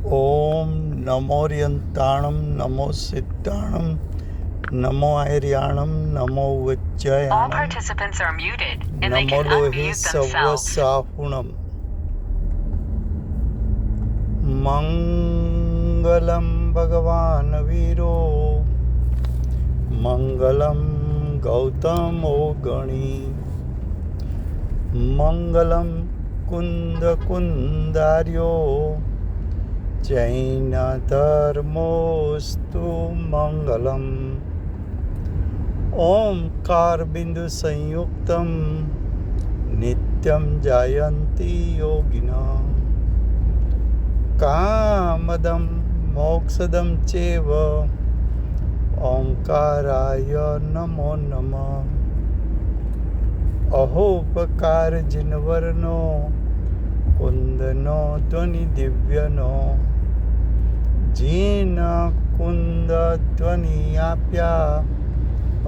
Om नमोरियंताणं NaMo सिद्धाणं NaMo आर्याणं NaMo All वज्जयाणं participants are muted and they NaMo can लोहे unmute themselves. सवसाहुणं मंगलं भगवान् वीरो मंगलं गौतमो गणी मंगलं कुन्दकुन्दार्यो जैनधर्मोऽस्तु मंगलम् ओंकार बिंदु संयुक्तं नित्यं जायन्ति योगिनः कामदं मोक्षदं चैव ओंकाराय नमो नमः अहोपकार जिनवरनो कुंदनो ध्वनि दिव्यनो जीन कुंद ध्वनि आप्या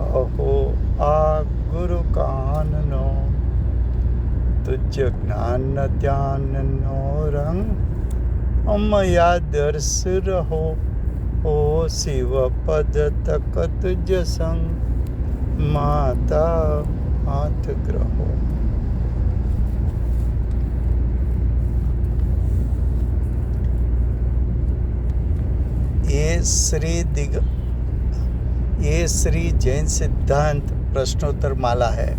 अहो आ गुरु काननो तुझ ज्ञान ध्याननो रंग अमया दर्श रहो ओ शिव पद तक तुझ संग माता हाथ ग्रहो। ये श्री जैन सिद्धांत प्रश्नोत्तर माला है।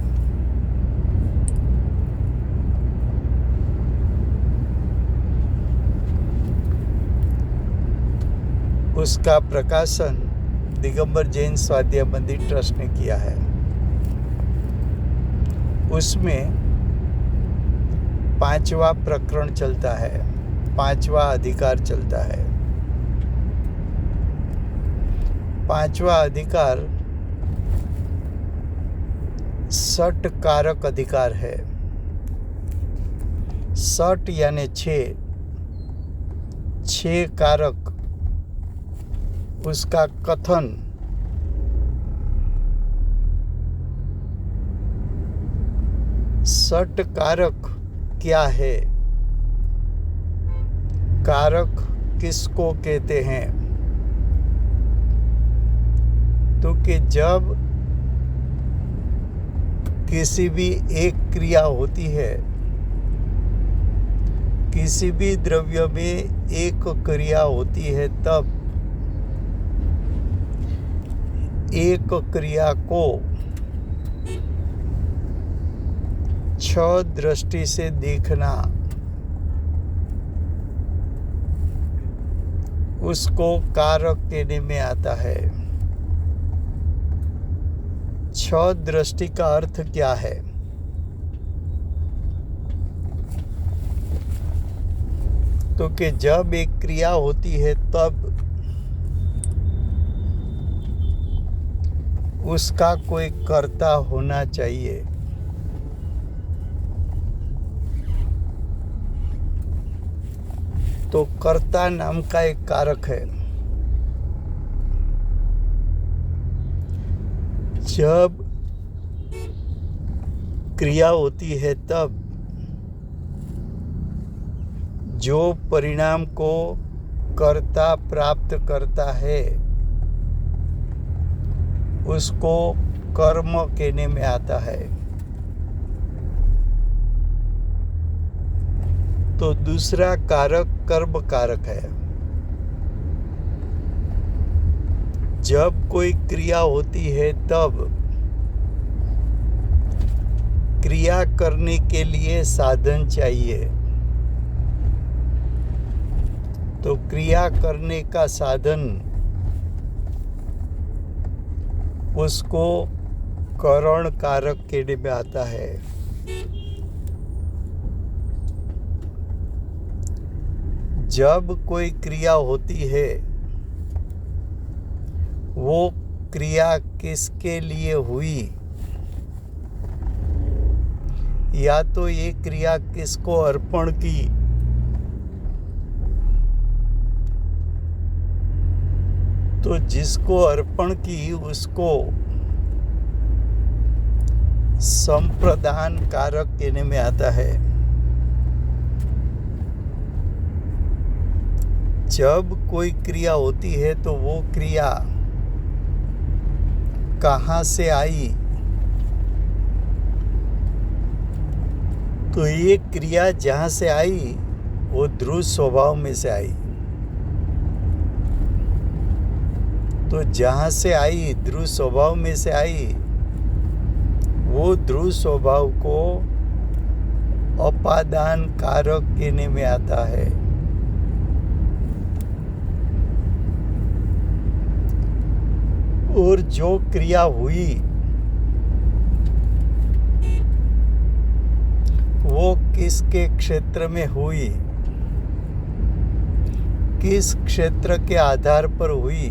उसका प्रकाशन दिगंबर जैन स्वाध्याय मंदिर ट्रस्ट ने किया है। उसमें 5वां प्रकरण चलता है, 5वां अधिकार चलता है। 5वां अधिकार सट कारक अधिकार है। सट यानी 6 कारक, उसका कथन सट कारक क्या है, कारक किसको कहते हैं, तो कि जब किसी भी एक क्रिया होती है, किसी भी द्रव्य में एक क्रिया होती है, तब एक क्रिया को 6 दृष्टि से देखना, उसको कारक कहने में आता है। 6 दृष्टि का अर्थ क्या है, तो कि जब एक क्रिया होती है तब उसका कोई कर्ता होना चाहिए। तो कर्ता नाम का एक कारक है। जब क्रिया होती है तब जो परिणाम को कर्ता प्राप्त करता है उसको कर्म कहने में आता है। तो दूसरा कारक कर्म कारक है। जब कोई क्रिया होती है तब क्रिया करने के लिए साधन चाहिए। तो क्रिया करने का साधन उसको करण कारक कहने में आता है। जब कोई क्रिया होती है वो क्रिया किसके लिए हुई, या तो ये क्रिया किसको अर्पण की, तो जिसको अर्पण की उसको संप्रदान कारक कहने में आता है। जब कोई क्रिया होती है तो वो क्रिया कहाँ से आई? तो ये क्रिया जहाँ से आई वो ध्रुव स्वभाव में से आई। तो जहाँ से आई, ध्रुव स्वभाव में से आई, वो ध्रुव स्वभाव को अपादान कारक कहने में आता है। और जो क्रिया हुई वो किसके क्षेत्र में हुई, किस क्षेत्र के आधार पर हुई,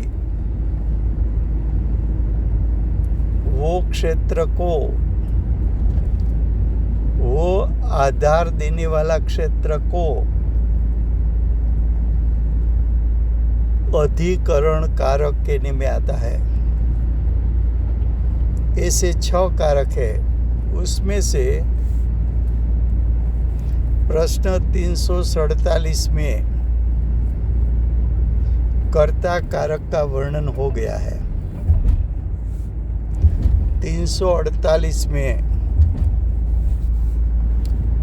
वो क्षेत्र को, वो आधार देने वाला क्षेत्र को अधिकरण कारक कहने में आता है। ऐसे 6 कारक है। उसमें से प्रश्न 347 में कर्ता कारक का वर्णन हो गया है। 348 में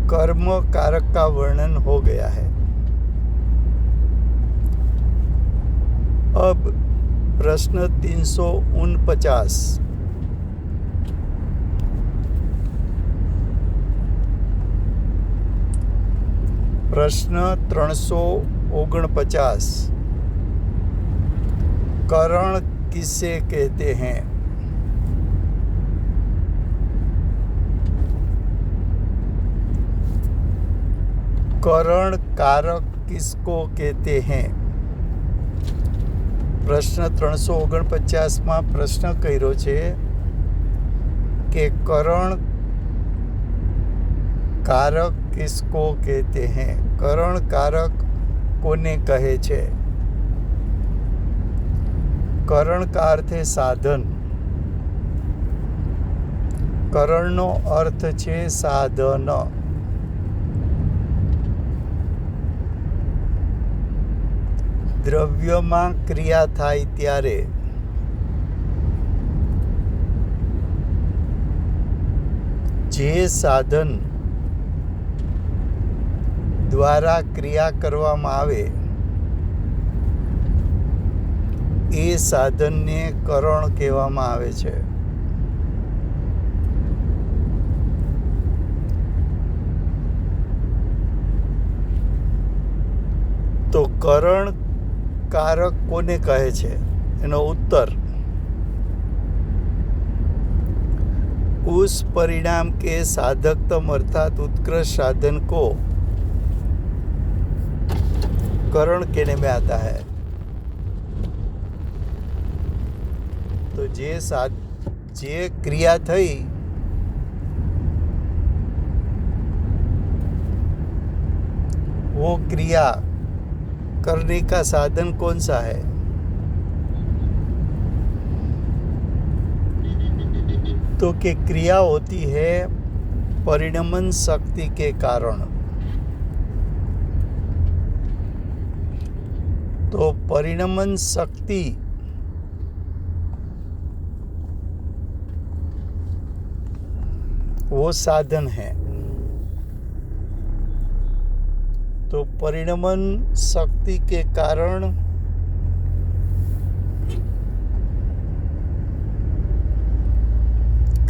कर्म कारक का वर्णन हो गया है। अब प्रश्न 349, प्रश्न 349, करण किसे कहते हैं? करण कारक किसको कहते हैं? प्रश्न 349 માં પ્રશ્ન કર્યો છે કે કરણ कारक किसको कहते हैं? करण कारक कोने कहे छे? करण का अर्थ है साधन। करणનો अर्थ છે સાધન। દ્રવ્યમાં ક્રિયા થાય ત્યારે જે સાધન દ્વારા ક્રિયા કરવામાં આવે એ સાધનને કરણ કહેવામાં આવે છે। તો કરણ कारक કોને કહે છે? એનો उत्तर, उस परिणाम के साधकतम अर्थात उत्कृष्ट साधन को करण कहने में आता है। तो जे क्रिया थई वो क्रिया करने का साधन कौन सा है? तो कि क्रिया होती है परिणमन शक्ति के कारण। तो परिणमन शक्ति वो साधन है। तो परिणमन शक्ति के कारण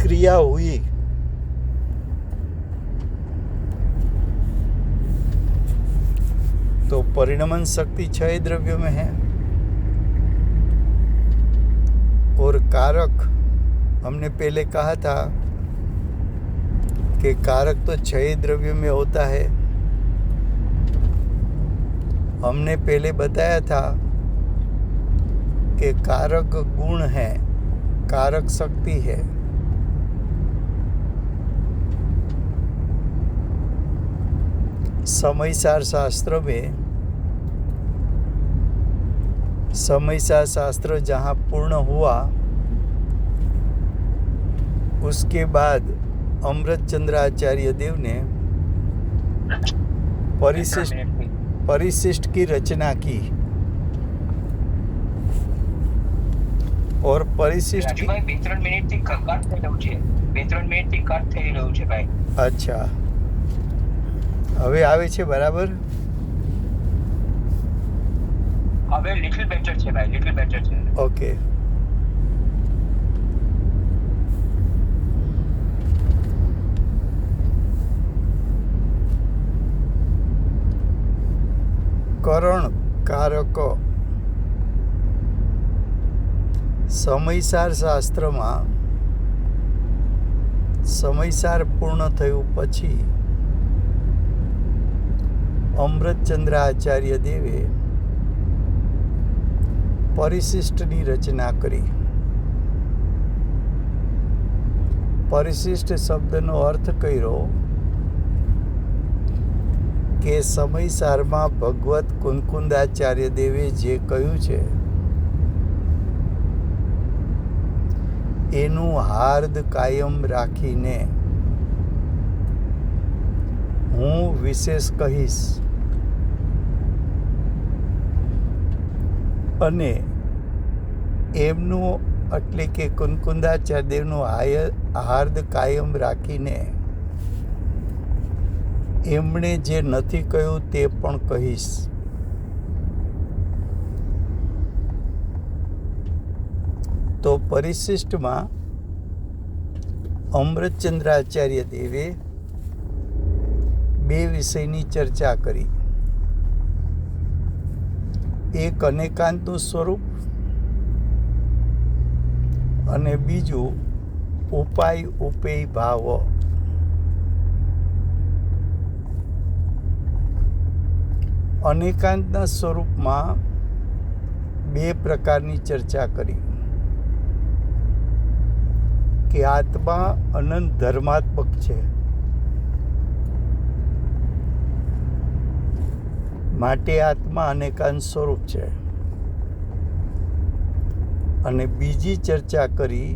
क्रिया हुई। तो परिणमन शक्ति 6 द्रव्यों में है और कारक हमने पहले कहा था कि कारक तो 6 द्रव्यों में होता है। हमने पहले बताया था कि कारक गुण है, कारक शक्ति है। समयसार शास्त्र में, समयसार शास्त्र जहाँ पूर्ण हुआ उसके बाद अमृतचंद्र आचार्य देव ने परिशिष्ट की रचना की। और परिशिष्ट की રાજુભાઈ 2-3 મિનિટથી કટ થઈ રહ્યું છે. 2-3 મિનિટથી કટ થઈ રહ્યું છે ભાઈ. अच्छा હવે આવે છે બરાબર. હવે લિટલ બેટર છે ભાઈ, લિટલ બેટર છે. ઓકે કરણ કારક સમયસાર શાસ્ત્રમાં સમયસાર પૂર્ણ થયું પછી અમૃતચંદ્ર આચાર્ય દેવે પરિશિષ્ટની રચના કરી. પરિશિષ્ટ શબ્દનો અર્થ કર્યો કે સમયસારમાં ભગવત કુંકુંદાચાર્ય દેવે જે કહ્યું છે એનું હાર્દ કાયમ રાખીને હું વિશેષ કહીશ અને એમનું એટલે કે કુંકુંદાચાર્ય દેવનું હાર્દ કાયમ રાખીને એમણે જે નથી કહ્યું તે પણ કહીશ. તો પરિશિષ્ટમાં અમૃતચંદ્રાચાર્ય દેવે બે વિષયની ચર્ચા કરી. એક અનેકાંતનું સ્વરૂપ અને બીજું ઉપાય ઉપેય ભાવ. અનેકાંતના સ્વરૂપમાં બે પ્રકારની ચર્ચા કરી કે આત્મા અનંત ધર્માત્મક છે, માટે આત્મા અનેકાંત સ્વરૂપ છે. અને બીજી ચર્ચા કરી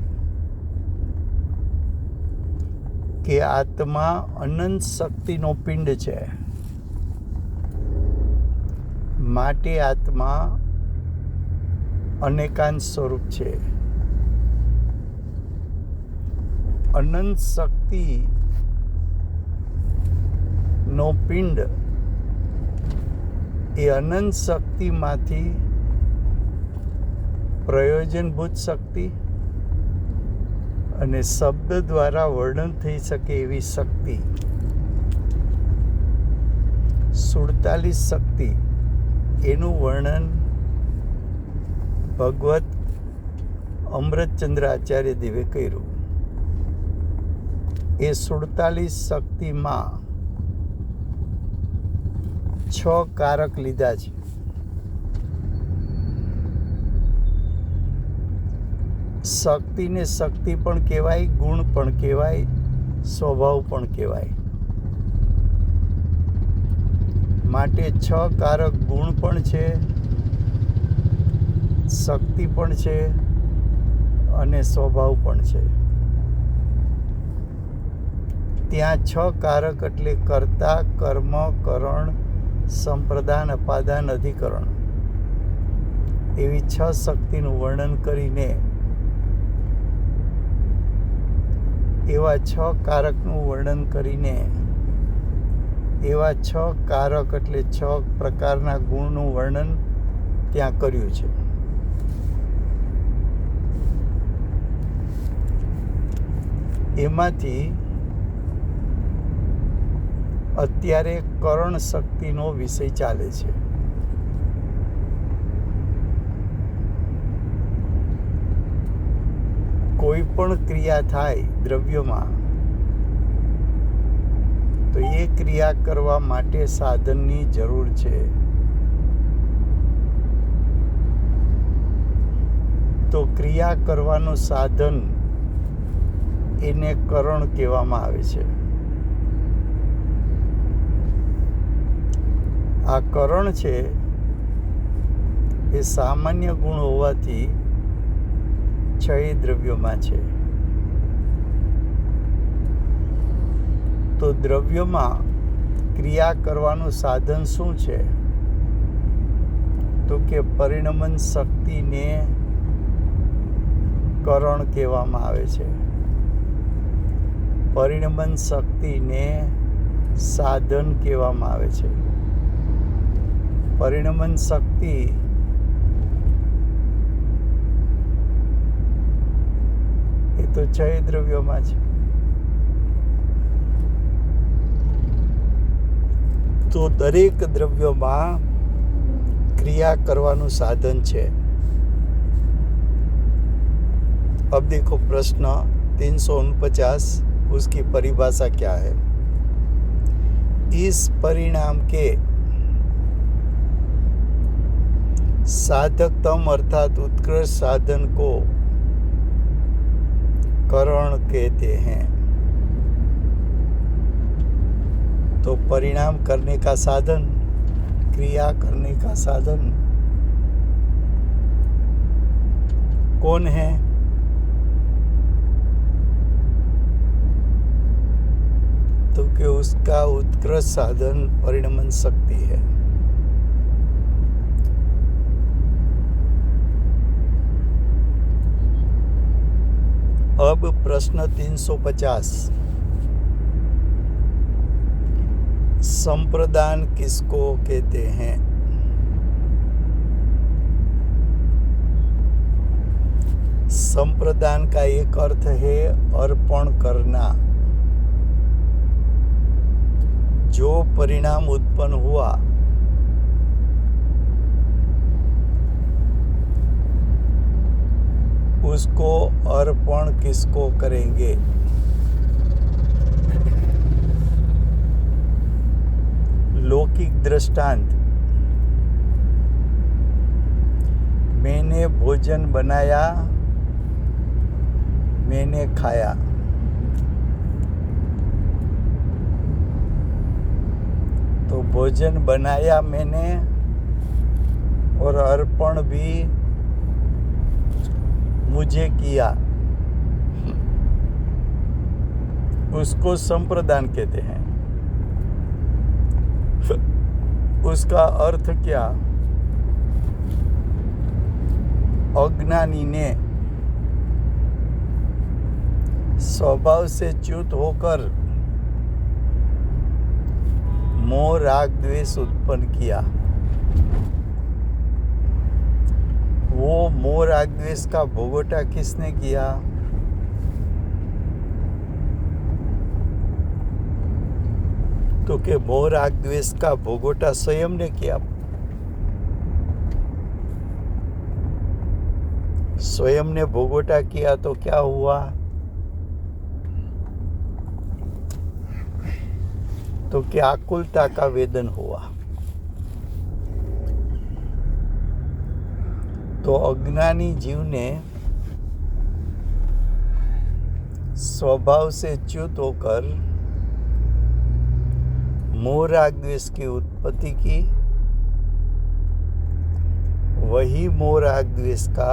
કે આત્મા અનંત શક્તિનો પિંડ છે, માટે આત્મા અનેકાંત સ્વરૂપ છે. અનંત શક્તિ નો પિંડ એ અનંત શક્તિમાંથી પ્રયોજનભૂત શક્તિ અને શબ્દ દ્વારા વર્ણન થઈ શકે એવી શક્તિ 47 શક્તિ એનું વર્ણન ભગવત અમૃતચંદ્ર આચાર્ય દેવે કર્યું. એ 47 શક્તિમાં 6 કારક લીધા છે. શક્તિને શક્તિ પણ કહેવાય, ગુણ પણ કહેવાય, સ્વભાવ પણ કહેવાય. માટે 6 કારક ગુણ પણ છે, શક્તિ પણ છે અને સ્વભાવ પણ છે. ત્યાં 6 કારક એટલે કર્તા, કર્મ, કરણ, સંપ્રદાન, અપાદાન, અધિકરણ એવી 6 શક્તિનું વર્ણન કરીને એવા 6 કારકનું વર્ણન કરીને એવા 6 કારક એટલે 6 પ્રકારના ગુણનું વર્ણન ત્યાં કર્યું છે. એમાંથી અત્યારે કરણ શક્તિનો વિષય ચાલે છે. કોઈ પણ ક્રિયા થાય દ્રવ્યમાં તો એ ક્રિયા કરવા માટે સાધનની જરૂર છે. તો ક્રિયા કરવાનું સાધન એને કરણ કહેવામાં આવે છે. આ કરણ છે એ સામાન્ય ગુણ હોવાથી 6 દ્રવ્યોમાં છે. તો દ્રવ્યોમાં ક્રિયા કરવાનું સાધન શું છે? તો કે પરિણમન શક્તિને કરણ કહેવામાં આવે છે. પરિણમન શક્તિને સાધન કહેવામાં આવે છે. પરિણમન શક્તિ એ તો 6 દ્રવ્યોમાં છે. તો દરેક દ્રવ્યોમાં क्रिया करवानु साधन है. अब देखो प्रश्न 349, उसकी परिभाषा क्या है. इस परिणाम के साधकतम अर्थात उत्कृष्ट साधन को करण कहते हैं. तो परिणाम करने का साधन, क्रिया करने का साधन कौन है? तो कि उसका उत्कृष्ट साधन परिणमन शक्ति है. अब प्रश्न 350, संप्रदान किसको कहते हैं? संप्रदान का एक अर्थ है अर्पण करना. जो परिणाम उत्पन्न हुआ उसको अर्पण किसको करेंगे? लौकिक दृष्टांत, मैंने भोजन बनाया, मैंने खाया. तो भोजन बनाया मैंने और अर्पण भी मुझे किया, उसको संप्रदान कहते हैं. उसका अर्थ क्या? अज्ञानी ने स्वभाव से च्युत होकर मोह राग द्वेष उत्पन्न किया. वो मोह राग द्वेष का भोगोटा किसने किया? तो कि मोह राग द्वेष का भोगोटा स्वयं ने किया. स्वयं ने भोगोटा किया तो क्या हुआ? तो क्या आकुलता का वेदन हुआ. तो अज्ञानी जीव ने स्वभाव से च्युत होकर मोह राग द्वेष की उत्पत्ति की. वही मोह राग द्वेष का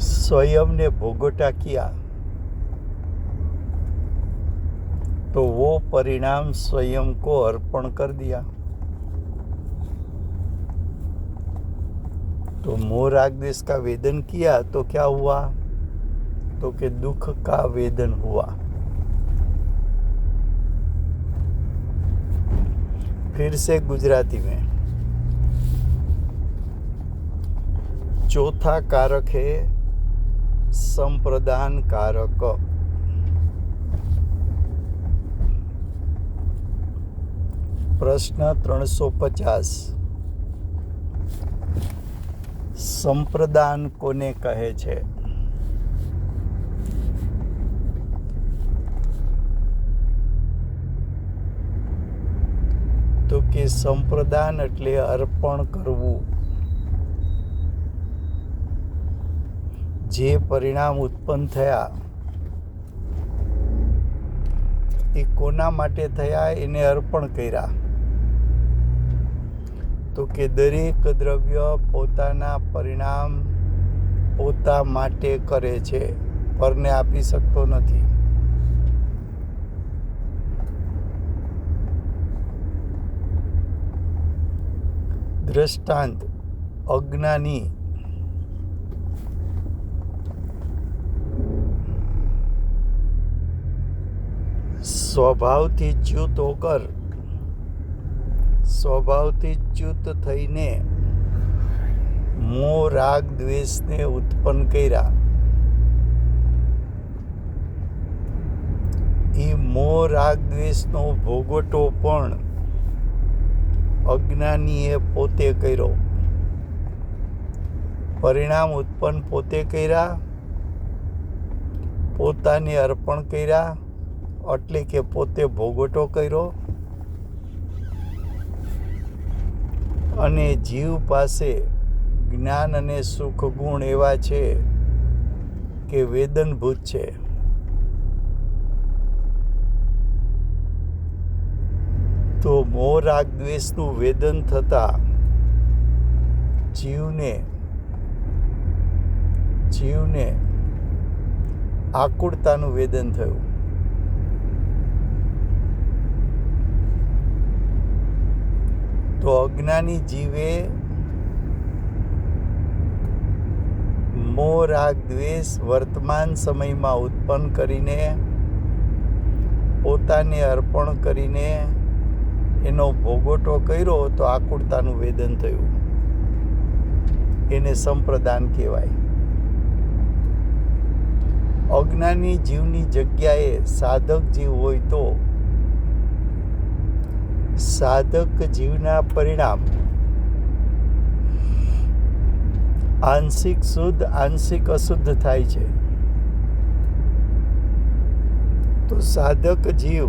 स्वयं ने भोगोटा किया. तो वो परिणाम स्वयं को अर्पण कर दिया. तो मोह राग द्वेष का वेदन किया तो क्या हुआ? तो कि दुख का वेदन हुआ. फिर से गुजराती में, चौथा कारक है संप्रदान कारक. प्रश्न 350, संप्रदान कोने कहे छे? तो कि संप्रदान એટલે અર્પણ કરવું. જે પરિણામ ઉત્પન્ન થયા એ કોના માટે થયા એને અર્પણ કર્યા. તો કે દરેક દ્રવ્ય પોતાના પરિણામ પોતા માટે કરે છે, પરને આપી શકતો નથી. दृष्टांत, अज्ञानी સ્વભાવથી ચ્યુત હોકર સ્વભાવથી ચ્યુત થઈને મોહ રાગ દ્વેષને ઉત્પન્ન કર્યા. એ મોહ રાગ દ્વેષનો ભોગવટો પણ અજ્ઞાનીએ પોતે કર્યો. પરિણામ ઉત્પન્ન પોતે કર્યા, પોતાને અર્પણ કર્યા, એટલે કે પોતે ભોગવટો કર્યો. અને જીવ પાસે જ્ઞાન અને સુખ ગુણ એવા છે કે વેદનભૂત છે. તો મોહ રાગ દ્વેષનું વેદન થતા જીવને આકુળતાનું વેદન થયું. તો અજ્ઞાની જીવે મોહ રાગ દ્વેષ વર્તમાન સમયમાં ઉત્પન્ન કરીને પોતાને અર્પણ કરીને એનો ભોગવટો કર્યો તો આકુળતાનું વેદન થયું. એને સંપ્રદાન કહેવાય. અજ્ઞાની જીવની જગ્યાએ સાધક જીવ હોય તો સાધક જીવના પરિણામ આંશિક શુદ્ધ આંશિક અશુદ્ધ થાય છે. તો સાધક જીવ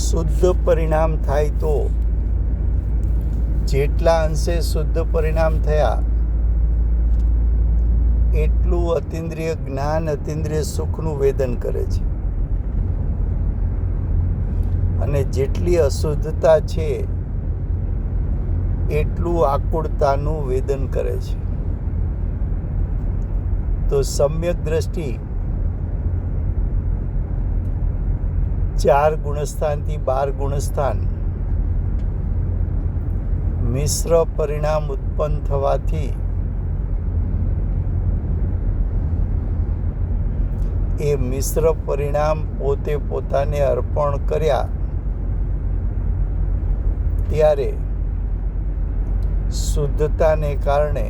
શુદ્ધ પરિણામ થાય તો જેટલા અંશે શુદ્ધ પરિણામ થયા એટલું અતિન્દ્રિય જ્ઞાન અતિન્દ્રિય સુખનું વેદન કરે છે. અને જેટલી અશુદ્ધતા છે એટલું આકુળતાનું વેદન કરે છે. તો સમ્યક દ્રષ્ટિ 4 ગુણસ્થાનથી 12 ગુણસ્થાન મિશ્ર પરિણામ ઉત્પન્ન થવાથી એ મિશ્ર પરિણામ પોતે પોતાને અર્પણ કર્યા ત્યારે શુદ્ધતાને કારણે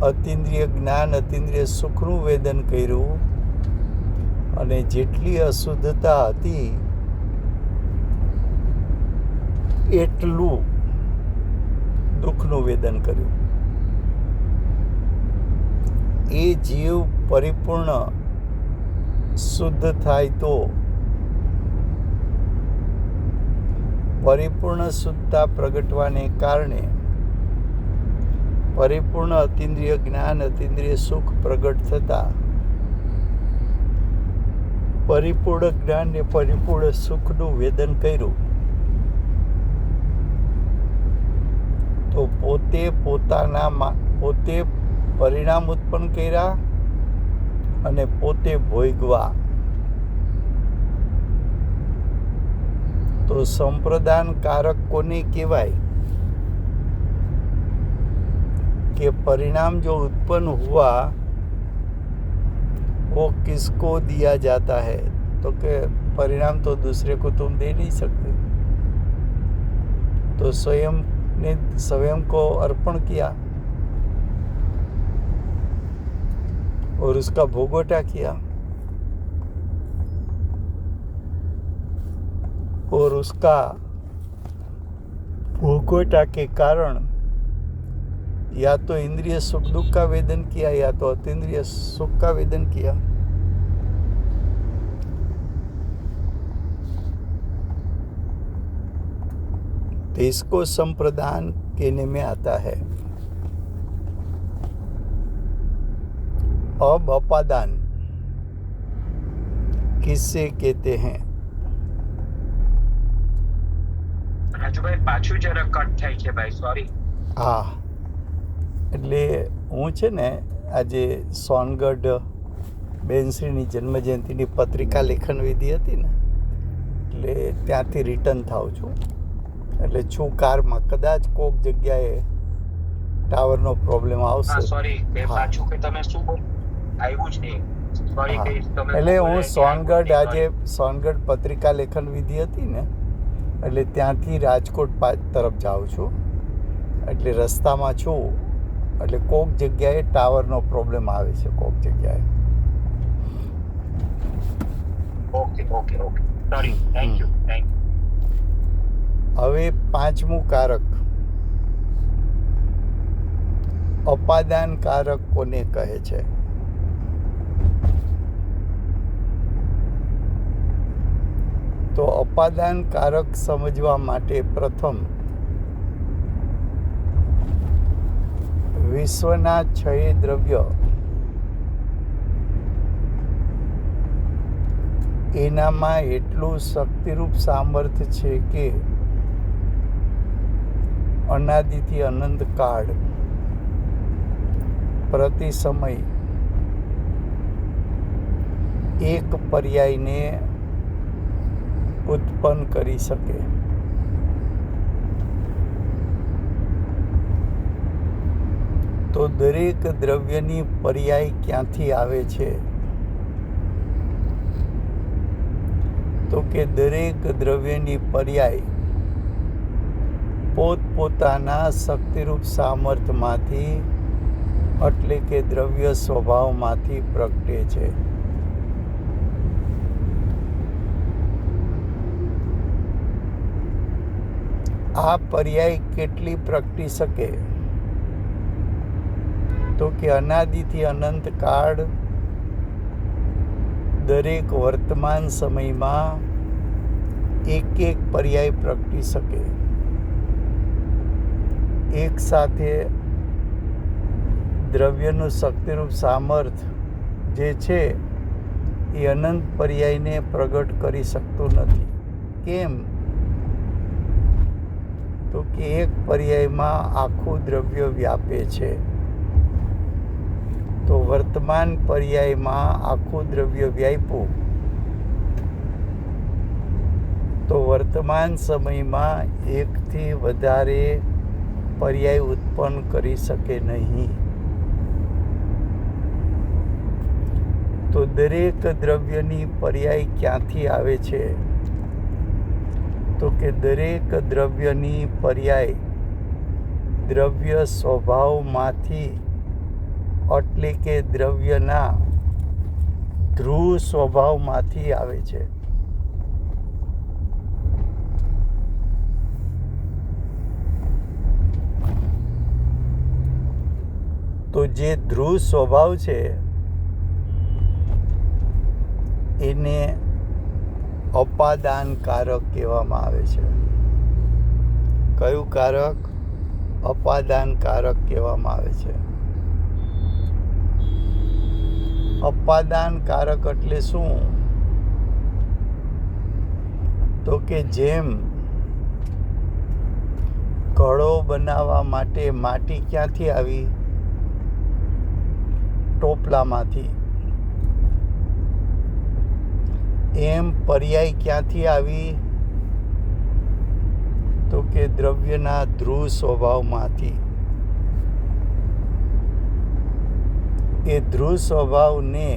અતિન્દ્રિય જ્ઞાન અતિન્દ્રિય સુખનું વેદન કર્યું. અને જેટલી અશુદ્ધતા હતી એટલું દુઃખનું વેદન કર્યું. એ જીવ પરિપૂર્ણ શુદ્ધ થાય તો પરિપૂર્ણ શુદ્ધતા પ્રગટવાને કારણે પરિપૂર્ણ અતિન્દ્રિય જ્ઞાન અતિન્દ્રિય સુખ પ્રગટ થતા પરિપૂર્ણ જ્ઞાન ને પરિપૂર્ણ સુખનું વેદન કર્યું. તો પોતે પરિણામ ઉત્પન્ન કર્યા અને પોતે ભોગવા. તો સંપ્રદાન કારક કોને કહેવાય કે परिणाम जो उत्पन्न हुआ वो किसको दिया जाता है? तो कि परिणाम तो दूसरे को तुम दे नहीं सकते. तो स्वयं को अर्पण किया और उसका भोगवटा किया और उसका भोगवटा के कारण या तो इंद्रिय सुख दुख का वेदन किया या तो अतीन्द्रिय सुख का वेदन किया. तो इसको संप्रदान कहने में आता है. अब अपादान किससे कहते हैं? રાજુભાઈ પાછું જરા કટ થાય છે ભાઈ, સોરી. હા, એટલે હું છે ને આજે સોનગઢ બેનશ્રીની જન્મજયંતિની પત્રિકા લેખન વિધિ હતી ને, એટલે ત્યાંથી રિટર્ન થાઉં છું. એટલે છું કારમાં, કદાચ કોક જગ્યાએ ટાવરનો પ્રોબ્લેમ આવશે. સોરી, પાછું કે તમે શું બોલ? આવ્યું છે. સોરી હા કે તમે એટલે હું Google સોનગઢ આવ્યું આજે સોનગઢ પત્રિકા લેખન વિધિ હતી ને એટલે ત્યાંથી રાજકોટ તરફ જાઉં છું, એટલે રસ્તામાં છું, એટલે કોક જગ્યાએ ટાવરનો પ્રોબ્લેમ આવે છે કોક જગ્યાએ. Okay sorry, thank you. હવે પાંચમું કારક, અપાદાન કારક કોને કહે છે? તો અપાદાન કારક સમજવા માટે પ્રથમ વિશ્વના 6 દ્રવ્ય એનામાં એટલું શક્તિરૂપ સામર્થ્ય છે કે અનાદિથી અનંત કાળ પ્રતિ સમય એક પર્યાયને ઉત્પન્ન કરી શકે. તો દરેક દ્રવ્યની પર્યાય ક્યાંથી આવે છે? તો કે દરેક દ્રવ્યની પર્યાય પોતપોતાના શક્તિરૂપ સામર્થ્યમાંથી એટલે કે દ્રવ્ય સ્વભાવમાંથી પ્રગટે છે. આ પર્યાય કેટલી પ્રગટી શકે? તો કે અનાદિથી અનંત કાળ દરેક વર્તમાન સમયમાં એક પર્યાય પ્રગટી શકે. એક સાથે દ્રવ્યનું શક્તિરૂપ સામર્થ્ય જે છે એ અનંત પર્યાયને પ્રગટ કરી શકતું નથી. કેમ? તો કે એક પર્યાયમાં આખું દ્રવ્ય વ્યાપે છે. તો વર્તમાન પર્યાયમાં આખું દ્રવ્ય વ્યાપ્યું તો વર્તમાન સમયમાં એકથી વધારે પર્યાય ઉત્પન્ન કરી શકે નહીં. તો દરેક દ્રવ્યની પર્યાય ક્યાંથી આવે છે? તો કે દરેક દ્રવ્યની પર્યાય દ્રવ્ય સ્વભાવમાંથી એટલે કે દ્રવ્યના ધ્રુવ સ્વભાવમાંથી આવે છે. તો જે ધ્રુવ સ્વભાવ છે એને અપાદાન કારક કહેવામાં આવે છે. કયું કારક? અપાદાન કારક કહેવામાં આવે છે. અપાદાન કારક એટલે શું? તો કે જેમ ઘડો બનાવવા માટે માટી ક્યાંથી આવી? ટોપલામાંથી. એમ પર્યાય ક્યાંથી આવી? તો કે દ્રવ્યના ધ્રુવ સ્વભાવમાંથી. એ ધ્રુવ સ્વભાવને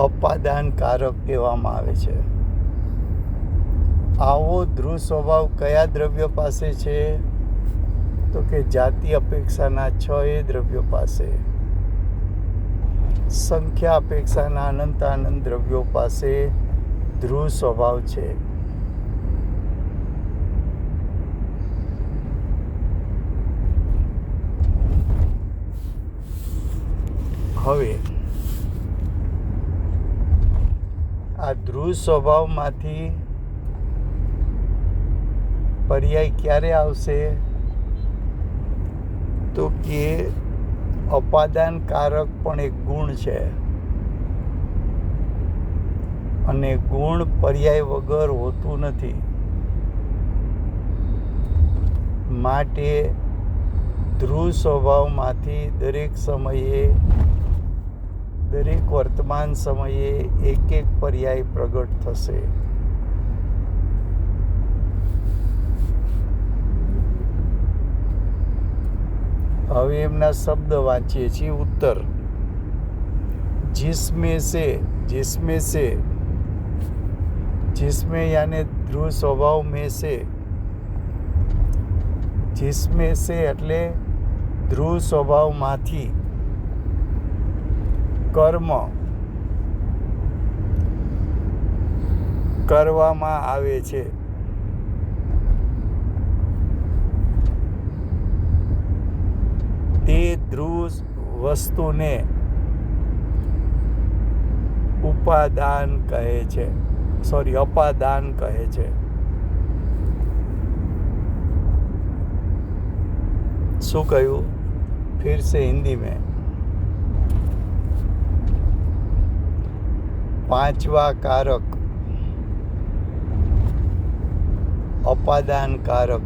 અપાદાન કારક કહેવામાં આવે છે. આવો ધ્રુવ સ્વભાવ કયા દ્રવ્ય પાસે છે? તો કે જાતિ અપેક્ષાના 6 દ્રવ્યો પાસે. સંખ્યા અપેક્ષાના અનંતાનંત દ્રવ્યો પાસે ધ્રુવ સ્વભાવ છે. હવે આ ધ્રુવ સ્વભાવમાંથી પર્યાય ક્યારે આવશે? તો કે અપાદાન કારક પણ એક ગુણ છે અને ગુણ પર્યાય વગર હોતું નથી. માટે ધ્રુવ સ્વભાવમાંથી દરેક સમયે દરેક વર્તમાન સમયે એક પર્યાય પ્રગટ થશે. હવે એમના શબ્દ વાંચીએ છીએ. उत्तर जिसमें यानी ध्रुव स्वभाव में से, जिसमें से એટલે ધ્રુવ સ્વભાવમાંથી કર્મ કરવામાં આવે છે. તે ધ્રુવ વસ્તુને અપાદાન કહે છે. શું કહ્યું? फिर से हिंदी में. पांचवा कारक अपादान कारक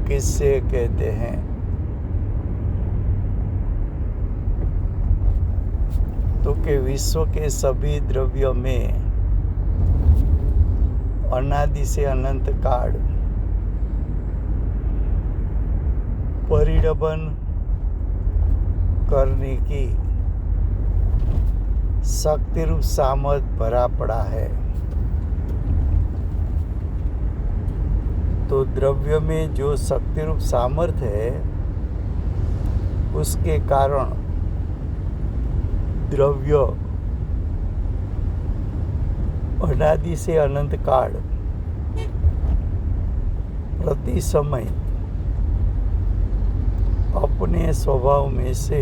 किससे कहते हैं? तो कि विश्व के सभी द्रव्यों में अनादि से अनंत काल परिणमन करने की शक्ति रूप सामर्थ भरा पड़ा है. तो द्रव्य में जो शक्ति रूप सामर्थ्य है उसके कारण द्रव्य अनादि से अनंत काल प्रति समय अपने स्वभाव में से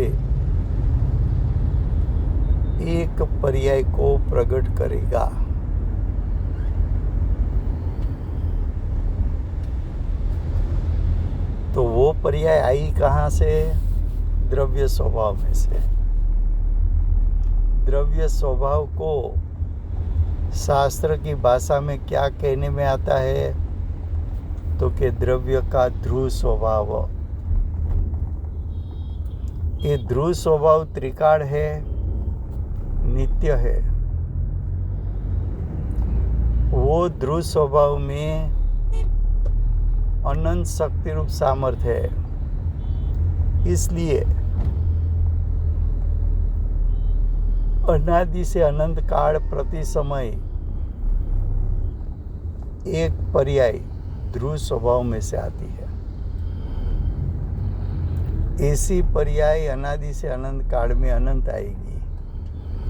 एक पर्याय को प्रकट करेगा. तो वो पर्याय आई कहाँ से? द्रव्य स्वभाव में से. द्रव्य स्वभाव को शास्त्र की भाषा में क्या कहने में आता है? तो कि द्रव्य का ध्रुव स्वभाव. ये ध्रुव स्वभाव त्रिकाल है, नित्य है. वो ध्रुव स्वभाव में अनंत शक्ति रूप सामर्थ्य है. इसलिए अनादि से अनंत काल प्रति समय एक पर्याय ध्रुव स्वभाव में से आती है. ऐसी पर्याय अनादि से अनंत काल में अनंत आएगी,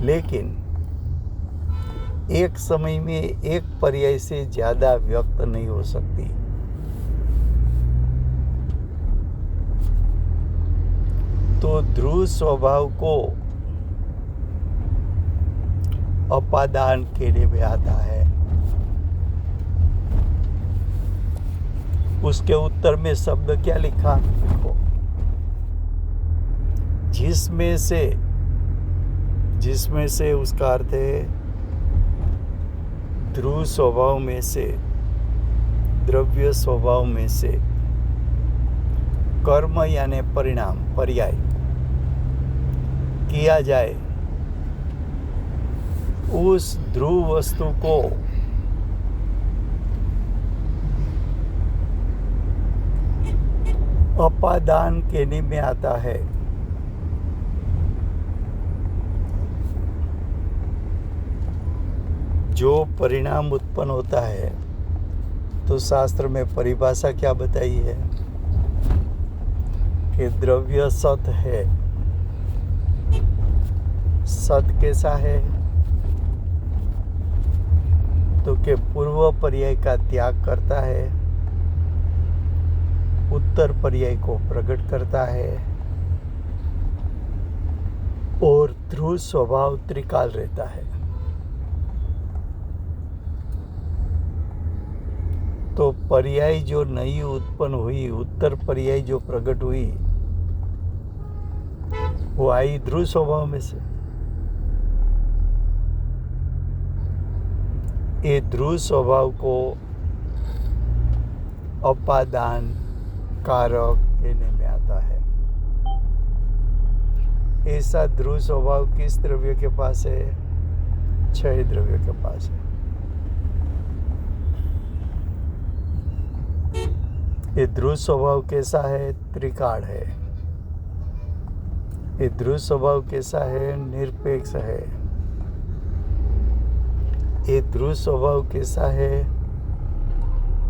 लेकिन एक समय में एक पर्याय से ज्यादा व्यक्त नहीं हो सकती. तो ध्रुव स्वभाव को अपादान कहने में आता है. उसके उत्तर में शब्द क्या लिखा? देखो, जिसमें से उसका अर्थ है ध्रुव स्वभाव में से, द्रव्य स्वभाव में से, कर्म यानी परिणाम पर्याय किया जाए उस ध्रुव वस्तु को अपादान कहने में आता है. जो परिणाम उत्पन्न होता है तो शास्त्र में परिभाषा क्या बताई है कि द्रव्य सत है. सत कैसा है? तो कि पूर्व पर्याय का त्याग करता है, उत्तर पर्याय को प्रकट करता है और ध्रुव स्वभाव त्रिकाल रहता है. तो पर्याय जो नई उत्पन्न हुई, उत्तर पर्याय जो प्रकट हुई, वो आई ध्रुव स्वभाव में से. ये ध्रुव स्वभाव को अपादान कारक कहने में आता है. ऐसा ध्रुव स्वभाव किस द्रव्य के पास है? 6 द्रव्य के पास है. ये ध्रुव स्वभाव कैसा है? त्रिकाल है. ये ध्रुव स्वभाव कैसा है? निरपेक्ष है। ये ध्रुव स्वभाव कैसा है?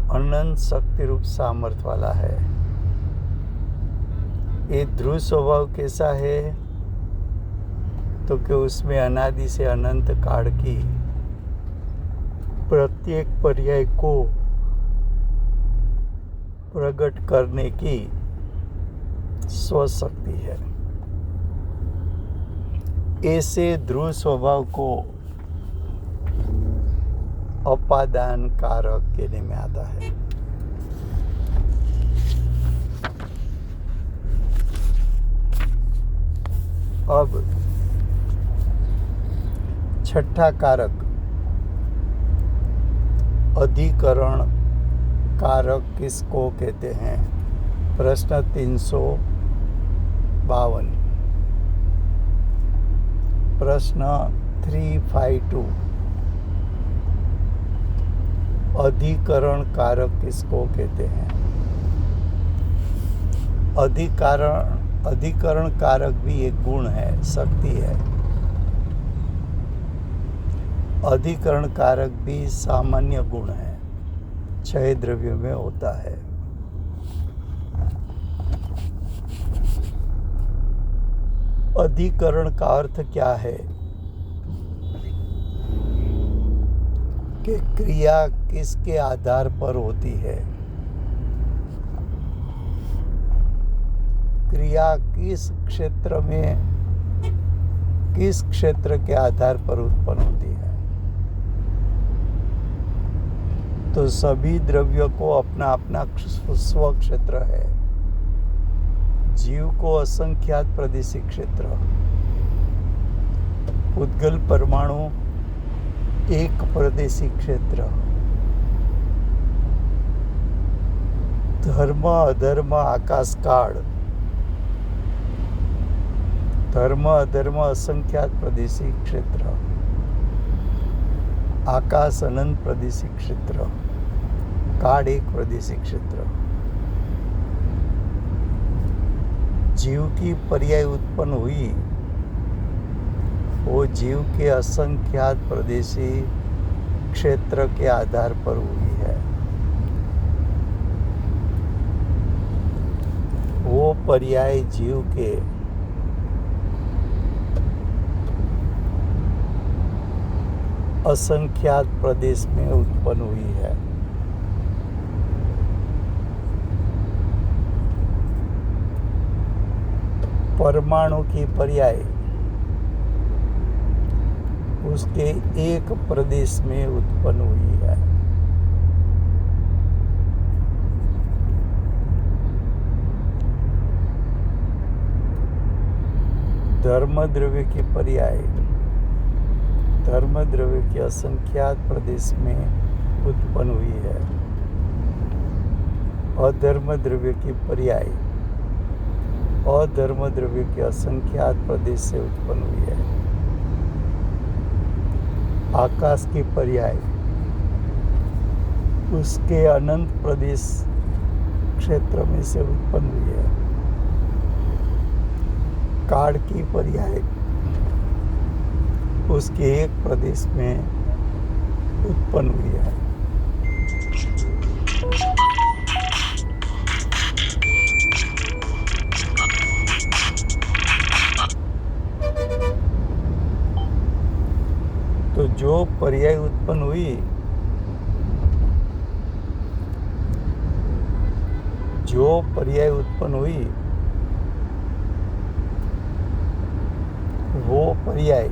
अनंत शक्ति रूप सामर्थ्य वाला है। ये ध्रुव स्वभाव कैसा है? तो कि उसमें अनादि से अनंत काल की प्रत्येक पर्याय को प्रकट करने की स्वशक्ति है। ऐसे ध्रुव स्वभाव को अपादान कारक कहने में आता है। अब छठा कारक अधिकरण कारक किसको कहते हैं? प्रश्न 352। प्रश्न 352 अधिकरण कारक किसको कहते हैं? अधिकरण कारक भी एक गुण है, शक्ति है। अधिकरण कारक भी सामान्य गुण है, 6 द्रव्यों में होता है। अधिकरण का अर्थ क्या है? कि क्रिया किसके आधार पर होती है? क्रिया किस क्षेत्र के आधार पर उत्पन्न होती है? तो सभी द्रव्यों को अपना अपना स्व क्षेत्र है। जीव को असंख्यात प्रादेशिक क्षेत्र, उद्गल परमाणु एक प्रादेशिक क्षेत्र, धर्म अधर्म आकाश काल, धर्म अधर्म असंख्यात प्रादेशिक क्षेत्र, आकाश अनंत प्रादेशिक क्षेत्र, काल एक प्रादेशिक क्षेत्र। जीव की पर्याय उत्पन्न हुई, वो जीव के असंख्यात प्रदेशी क्षेत्र के आधार पर हुई है। वो पर्याय जीव के असंख्यात प्रदेश में उत्पन्न हुई है। परमाणु की पर्याय उसके एक प्रदेश में उत्पन्न हुई है। धर्म द्रव्य की पर्याय धर्म द्रव्य के असंख्यात प्रदेश में उत्पन्न हुई है। अधर्म द्रव्य की पर्याय अधर्म द्रव्य के असंख्यात प्रदेश से उत्पन्न हुई है। आकाश की पर्याय उसके अनंत प्रदेश क्षेत्र में से उत्पन्न हुई है। काल की पर्याय उसके एक प्रदेश में उत्पन्न हुई है। तो जो पर्याय उत्पन्न हुई, वो पर्याय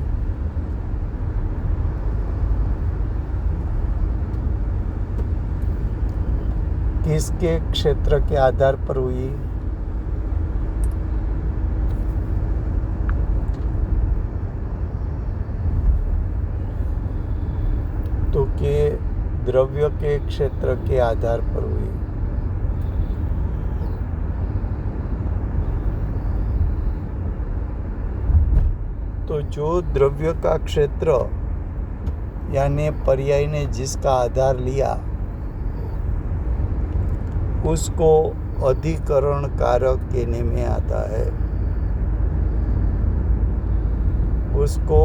किसके क्षेत्र के आधार पर हुई? तो के द्रव्य के क्षेत्र के आधार पर हुई। तो जो द्रव्य का क्षेत्र यानी पर्याय ने जिसका आधार लिया, उसको अधिकरण कारक कहने में आता है। उसको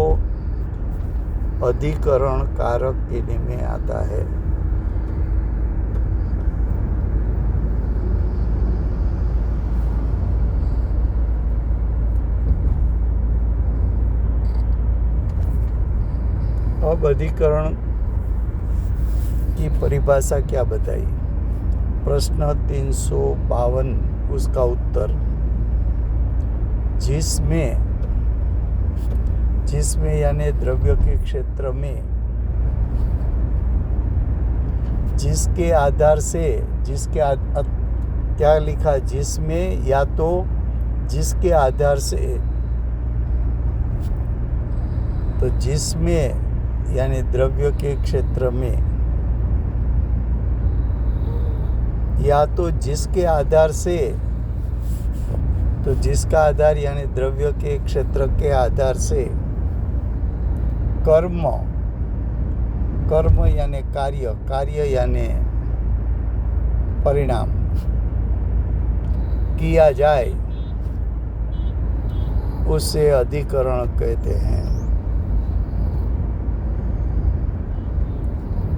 अधिकरण कारक कहने में आता है। अब अधिकरण की परिभाषा क्या बताई? प्रश्न 352 उसका उत्तर, जिसमें यानी द्रव्य के क्षेत्र में जिसके आधार से क्या लिखा? जिसमें या तो जिसके आधार से, तो जिसमें यानी द्रव्य के क्षेत्र में या तो जिसके आधार से, तो जिसका आधार यानी द्रव्य के क्षेत्र के आधार से कर्म यानी कार्य यानी परिणाम किया जाए, उसे अधिकरण कहते हैं।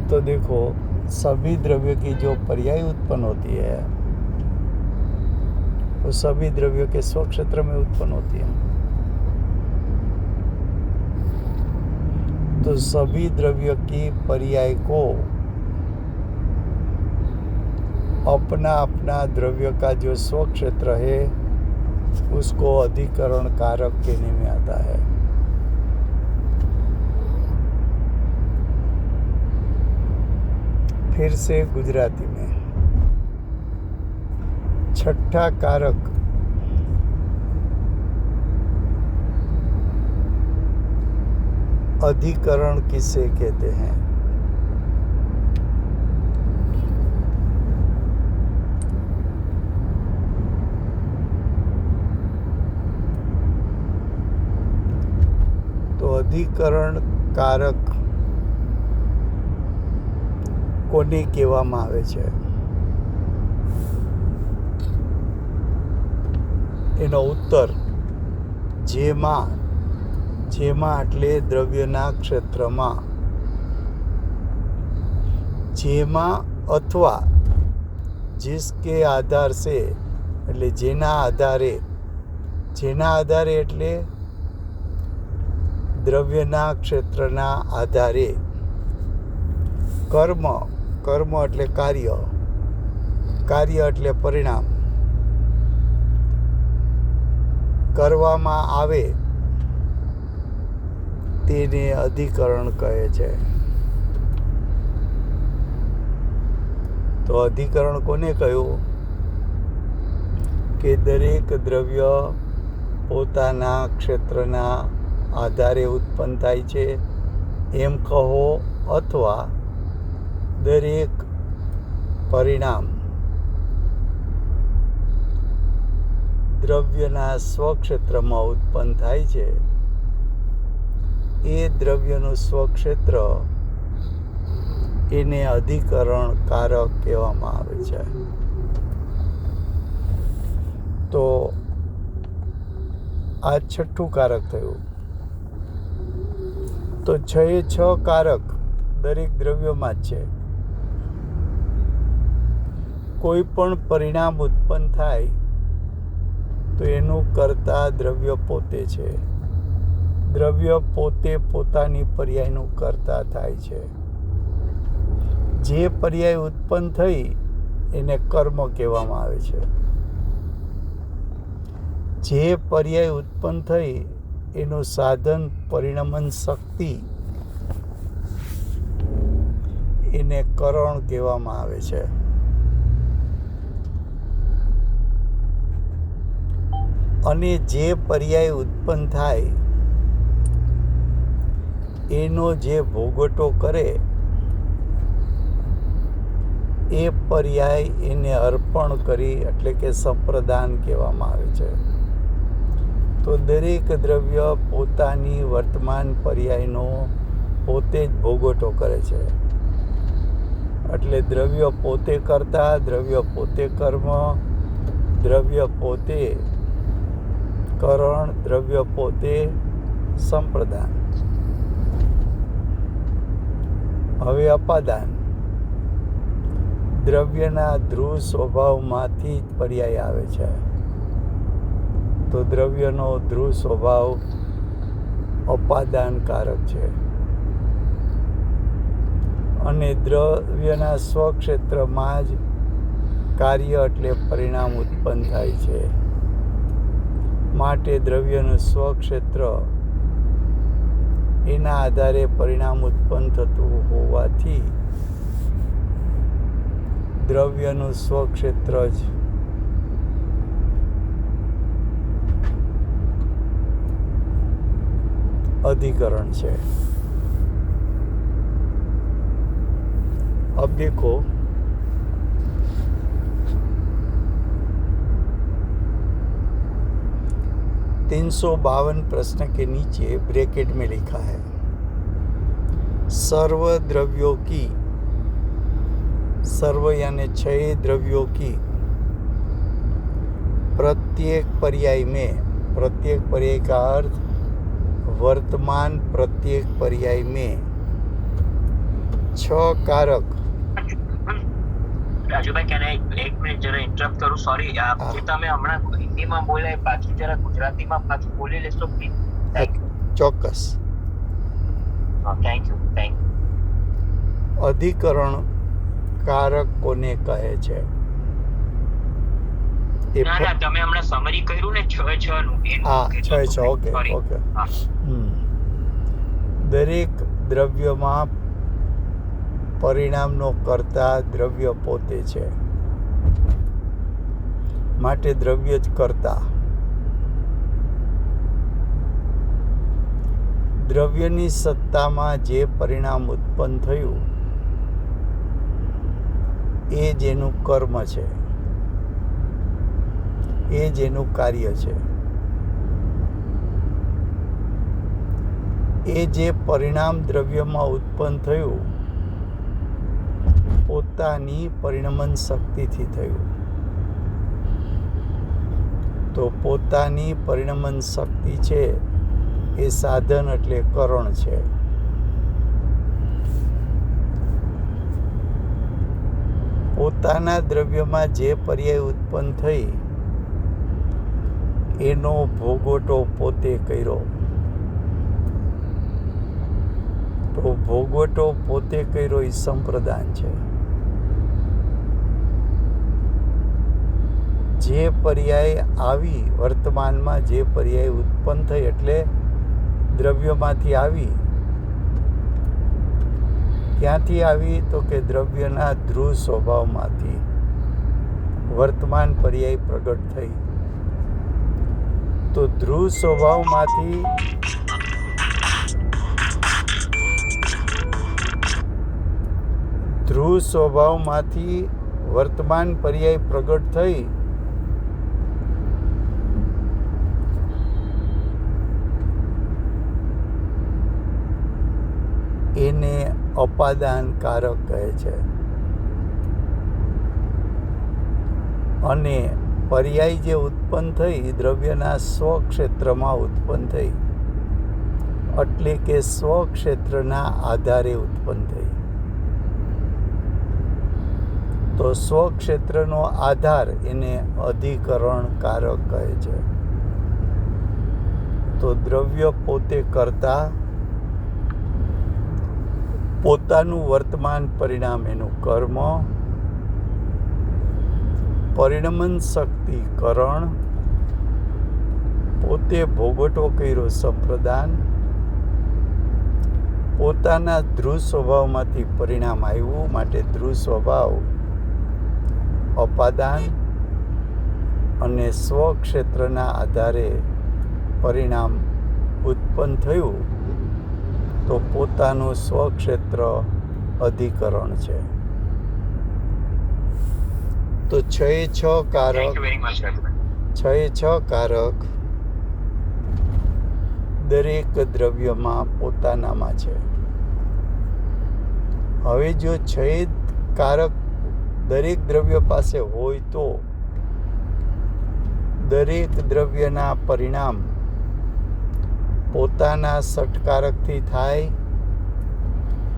तो देखो, सभी द्रव्य की जो पर्याय उत्पन्न होती है वो सभी द्रव्यों के स्वक्षेत्र में उत्पन्न होती है। तो सभी द्रव्य की पर्याय को अपना अपना द्रव्य का जो स्वक्षेत्र है उसको अधिकरण कारक कहने में आता है। फिर से गुजराती में, छठा कारक अधिकरण किसे कहते हैं? तो अधिकरण કારક કોને કહેવામાં આવે છે? એનો ઉત્તર જેમાં એટલે દ્રવ્યના ક્ષેત્રમાં, જેમાં અથવા जिसके आधार से એટલે જેના આધારે એટલે દ્રવ્યના ક્ષેત્રના આધારે કર્મ એટલે કાર્ય એટલે પરિણામ કરવામાં આવે તેને અધિકરણ કહે છે। તો અધિકરણ કોને કહ્યું? કે દરેક દ્રવ્ય પોતાના ક્ષેત્રના આધારે ઉત્પન્ન થાય છે એમ કહો, અથવા દરેક પરિણામ દ્રવ્યના સ્વક્ષેત્રમાં ઉત્પન્ન થાય છે એ દ્રવ્યનું સ્વક્ષેત્ર એને અધિકરણ કારક કહેવામાં આવે છે। તો આ છઠ્ઠું કારક થયું। તો 6 કારક દરેક દ્રવ્યમાં જ છે। કોઈ પણ પરિણામ ઉત્પન્ન થાય તો એનું કર્તા દ્રવ્ય પોતે છે। દ્રવ્ય પોતે પોતાની પર્યાયનું કર્તા થાય છે। જે પર્યાય ઉત્પન્ન થઈ એને કર્મ કહેવામાં આવે છે। જે પર્યાય ઉત્પન્ન થઈ એનું સાધન પરિણમન શક્તિ એને કરણ કહેવામાં આવે છે। અને જે પર્યાય ઉત્પન્ન થાય એનો જે ભોગવટો કરે એ પર્યાય એને અર્પણ કરી એટલે કે સંપ્રદાન કહેવામાં આવે છે। તો દરેક દ્રવ્ય પોતાની વર્તમાન પર્યાયનો પોતે જ ભોગવટો કરે છે। એટલે દ્રવ્ય પોતે કરતા, દ્રવ્ય પોતે કર્મ, દ્રવ્ય પોતે કરણ, દ્રવ્ય પોતે સંપ્રદાન. હવે અપાદાન. દ્રવ્યના ધ્રુવ સ્વભાવમાંથી જ પર્યાય આવે છે. તો દ્રવ્યનો ધ્રુવ સ્વભાવ અપાદાનકારક છે અને દ્રવ્યના સ્વક્ષેત્રમાં જ કાર્ય એટલે પરિણામ ઉત્પન્ન થાય છે. માટે દ્રવ્યનું સ્વક્ષેત્ર એના આધારે પરિણામ ઉત્પન્ન થતું હોવાથી દ્રવ્યનું સ્વક્ષેત્ર જ अधिकरण છે. अब देखो (352) प्रश्न के नीचे ब्रैकेट में लिखा है सर्व द्रव्यों की, सर्व यानी 6 द्रव्यों की प्रत्येक पर्याय का अर्थ वर्तमान प्रत्येक पर्याय में 6 कारक. રાજુભાઈ કેને એક મિનિટ જરા ઇન્ટરપ્ટ કરું? સોરી, જે તમે હમણાં હિન્દીમાં બોલ્યા પાછું જરા ગુજરાતીમાં પાછું બોલી લેશો પ્લીઝ? ચોક્કસ. Thank you. અધિકરણ કારક કોને કહે છે? ના, તમે હમણાં સમરી કર્યું ને 6 નું. હા, 6 ઓકે. દરેક દ્રવ્યમાં પરિણામનો કર્તા દ્રવ્ય પોતે છે. માટે દ્રવ્ય જ કર્તા. દ્રવ્યની સત્તામાં જે પરિણામ ઉત્પન્ન થયું એ જેનું કર્મ છે, એ જેનું કાર્ય છે. એ જે પરિણામ દ્રવ્યમાં ઉત્પન્ન થયું પોતાની પરિણમન શક્તિથી થયું. તો પોતાની પરિણમન શક્તિ છે એ સાધન એટલે કરણ છે. પોતાના દ્રવ્યમાં જે પર્યાય ઉત્પન્ન થઈ એનો ભોગવટો પોતે કર્યો. તો ભોગવટો પોતે કર્યો એ સંપ્રદાન છે. જે પર્યાય આવી, વર્તમાનમાં જે પર્યાય ઉત્પન્ન થઈ એટલે દ્રવ્યમાંથી આવી. ક્યાંથી આવી? તો કે દ્રવ્યના ધ્રુવ સ્વભાવમાંથી વર્તમાન પર્યાય પ્રગટ થઈ. તો ધ્રુવ સ્વભાવમાંથી વર્તમાન પર્યાય પ્રગટ થઈ એને અપાદાનકારક કહે છે. અને પર્યાય જે ઉત્પન્ન થઈ દ્રવ્યના સ્વક્ષેત્રમાં ઉત્પન્ન થઈ, એટલે કે સ્વક્ષેત્રના આધારે ઉત્પન્ન થઈ. તો સ્વક્ષેત્રનો આધાર એને અધિકરણ કારક કહે છે. તો દ્રવ્ય પોતે કરતા, પોતાનું વર્તમાન પરિણામ એનું કર્મ, પરિણમન શક્તિ કરણ, પોતે ભોગવટો કર્યો સંપ્રદાન, પોતાના ધ્રુવ સ્વભાવમાંથી પરિણામ આવ્યું માટે ધ્રુવ સ્વભાવ અપાદાન, અને સ્વક્ષેત્રના આધારે પરિણામ ઉત્પન્ન થયું તો પોતાનું સ્વક્ષેત્ર અધિકરણ છે. તો 6 કારક દરેક દ્રવ્યમાં પોતાનામાં છે. હવે જો 6 કારક દરેક દ્રવ્ય પાસે હોય તો દરેક દ્રવ્યના પરિણામ પોતાના સટકારકથી થાય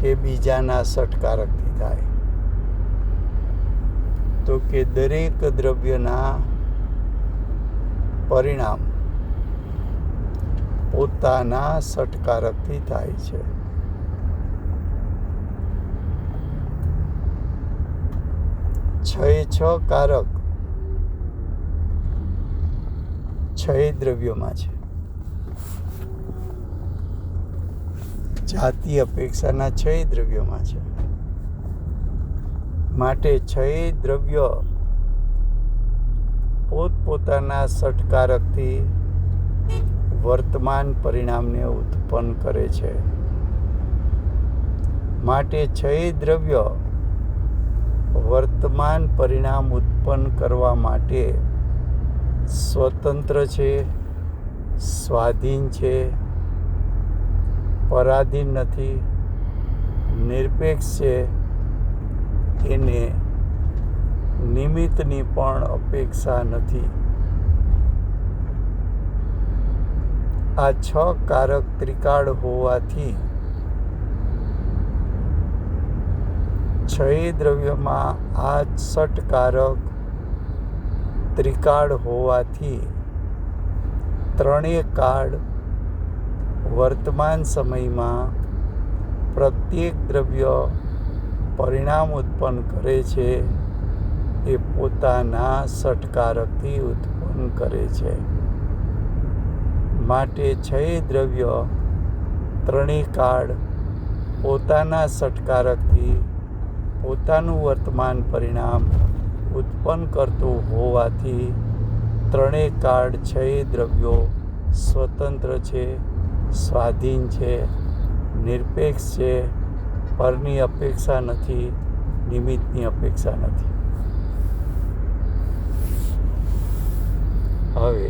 કે બીજાના સટકારકથી થાય? તો કે દરેક દ્રવ્યના પરિણામ પોતાના સટકારકથી થાય છે. છ કારક 6 દ્રવ્યોમાં છે. જાતિ અપેક્ષાના 6 દ્રવ્યોમાં છે. માટે 6 દ્રવ્ય પોતપોતાના સટકારકથી વર્તમાન પરિણામને ઉત્પન્ન કરે છે. માટે 6 દ્રવ્ય વર્તમાન પરિણામ ઉત્પન્ન કરવા માટે સ્વતંત્ર છે, સ્વાધીન છે, પરાધીન નથી, નિરપેક્ષ છે, એને નિમિત્તની પણ અપેક્ષા નથી. આ 6 કારક ત્રિકાળ હોવાથી 6 દ્રવ્યોમાં આ ષટકારક ત્રિકાળ હોવાથી 3 કાળ વર્તમાન સમયમાં પ્રત્યેક દ્રવ્ય પરિણામ ઉત્પન્ન કરે છે એ પોતાના સટકારકથી ઉત્પન્ન કરે છે. માટે 6 દ્રવ્ય 3 કાળ પોતાના સટકારકથી પોતાનું વર્તમાન પરિણામ ઉત્પન્ન કરતું હોવાથી 3 કાળ 6 દ્રવ્યો સ્વતંત્ર છે, સ્વાધીન છે, નિરપેક્ષ છે, પરની અપેક્ષા નથી, નિમિત્તની અપેક્ષા નથી. હવે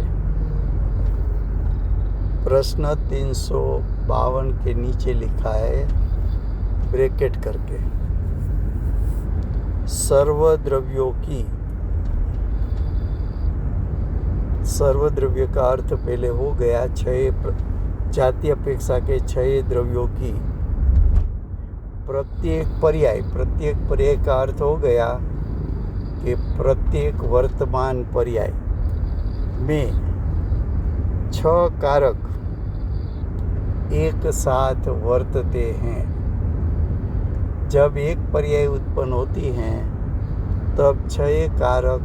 प्रश्न 352 के नीचे लिखा है ब्रैकेट करके, सर्व द्रव्य का अर्थ पहले हो गया 6 जाति अपेक्षा के 6 द्रव्यों की प्रत्येक पर्याय का अर्थ हो गया कि प्रत्येक वर्तमान पर्याय में 6 कारक एक साथ वर्तते हैं. जब एक पर्याय उत्पन्न होती हैं तब 6 कारक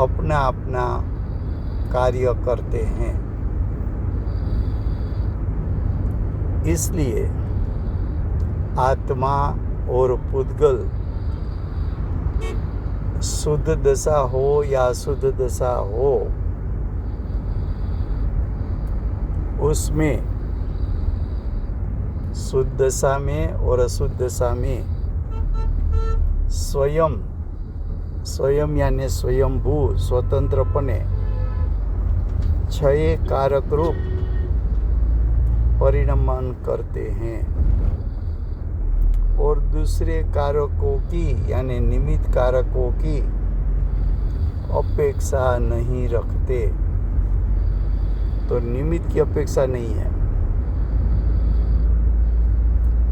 अपना अपना कार्य करते हैं. इसलिए आत्मा और पुद्गल शुद्ध दशा हो या अशुद्ध दशा हो, उसमें शुद्ध दशा में और अशुद्ध दशा में स्वयं यानी स्वयंभू स्वतंत्रपने 6 कारक रूप परिणमन करते हैं और दूसरे कारकों की यानी निमित्त कारकों की अपेक्षा नहीं रखते. तो निमित्त की अपेक्षा नहीं है.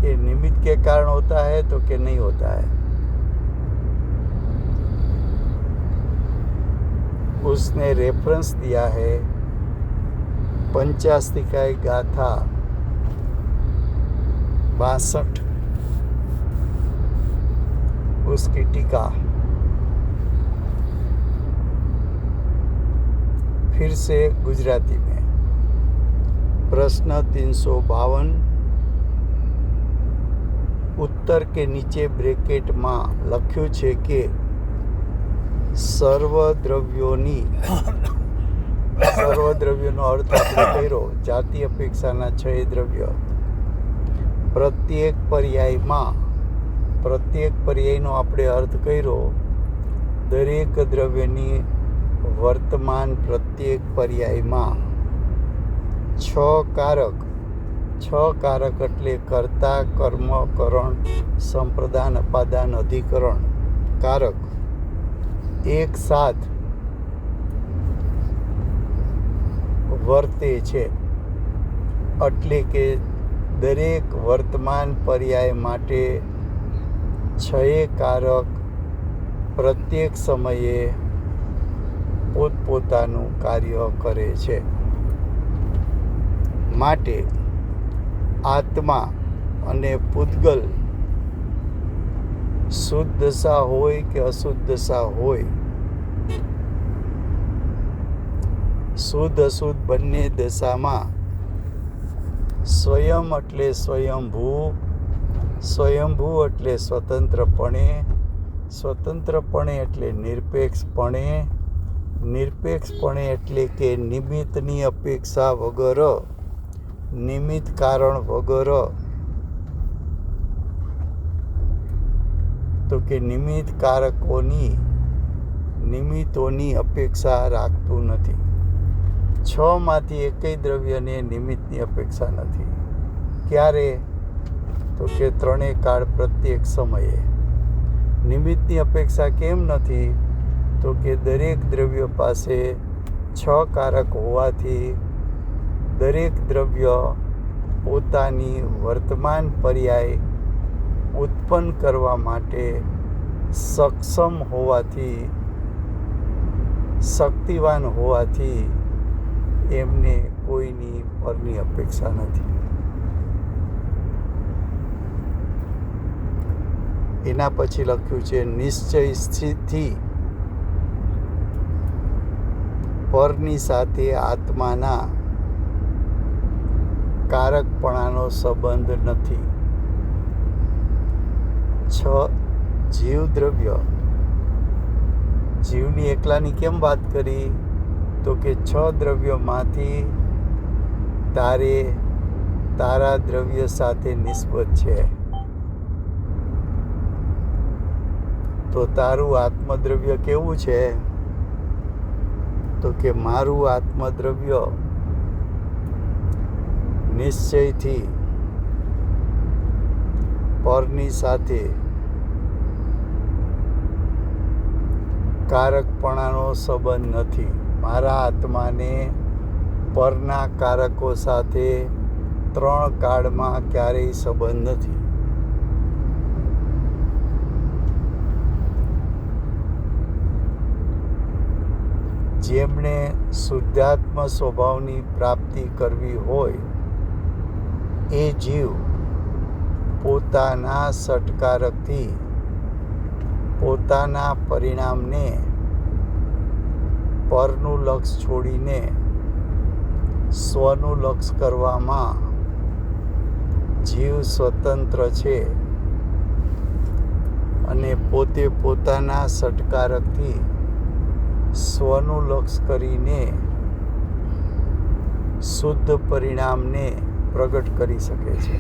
ये निमित्त के कारण होता है तो कि नहीं होता है. उसने रेफरेंस दिया है पंचास्तिकाय गाथा 62, उसकी टीका. फिर से गुजराती में प्रश्न 352 उत्तर के नीचे ब्रेकेट में लख्યું છે કે સર્વદ્રવ્યોનો અર્થ આપણે કર્યો જાતિ અપેક્ષાના 6 દ્રવ્ય. પ્રત્યેક પર્યાયનો આપણે અર્થ કર્યો દરેક દ્રવ્યની વર્તમાન પ્રત્યેક પર્યાયમાં 6 કારક એટલે કર્તા, કર્મ, કરણ, સંપ્રદાન, અપાદાન, અધિકરણ કારક એક સાથ વર્તે છે. એટલે કે દરેક વર્તમાન પર્યાય માટે છયે કારક પ્રત્યેક સમયે પોતપોતાનું કાર્ય કરે છે. માટે આત્મા અને પૂતગલ શુદ્ધ દશા હોય કે અશુદ્ધ દશા હોય, શુદ્ધ અશુદ્ધ બંને દશામાં સ્વયં એટલે સ્વયંભૂ, સ્વયંભૂ એટલે સ્વતંત્રપણે, સ્વતંત્રપણે એટલે નિરપેક્ષપણે, નિરપેક્ષપણે એટલે કે નિમિત્તની અપેક્ષા વગર, નિમિત્ત કારણ વગર, તો કે નિમિત્તોની અપેક્ષા રાખતું નથી. 6 માંથી એકેય દ્રવ્યને નિમિત્તની અપેક્ષા નથી. ક્યારે? તો કે 3 કાળ પ્રત્યેક સમયે. નિમિત્તની અપેક્ષા કેમ નથી? તો કે દરેક દ્રવ્ય પાસે 6 કારક હોવાથી દરેક દ્રવ્ય પોતાની વર્તમાન પર્યાય ઉત્પન્ન કરવા માટે સક્ષમ હોવાથી, શક્તિવાન હોવાથી એમને કોઈની પરની અપેક્ષા નથી. એના પછી લખ્યું છે નિશ્ચયથી પરની સાથે આત્માના કારકપણાનો સંબંધ નથી. 6 જીવ દ્રવ્ય, જીવની એકલાની કેમ વાત કરી? તો કે 6 દ્રવ્યોમાંથી તારા દ્રવ્ય સાથે નિસ્બત છે. તો તારું આત્મદ્રવ્ય કેવું છે? તો કે મારું આત્મદ્રવ્ય નિશ્ચયથી પરની સાથે કારકપણાનો સંબંધ નથી. મારા આત્માને પરના કારકો સાથે 3 કાળમાં ક્યારેય સંબંધ નથી. જેમણે શુદ્ધાત્મ સ્વભાવની પ્રાપ્તિ કરવી હોય એ જીવ પોતાના સટકારકથી પોતાના પરિણામને પરનું લક્ષ છોડીને સ્વનું લક્ષ કરવામાં જીવ સ્વતંત્ર છે અને પોતે પોતાના સટકારકથી સ્વનું લક્ષ કરીને શુદ્ધ પરિણામને પ્રગટ કરી શકે છે.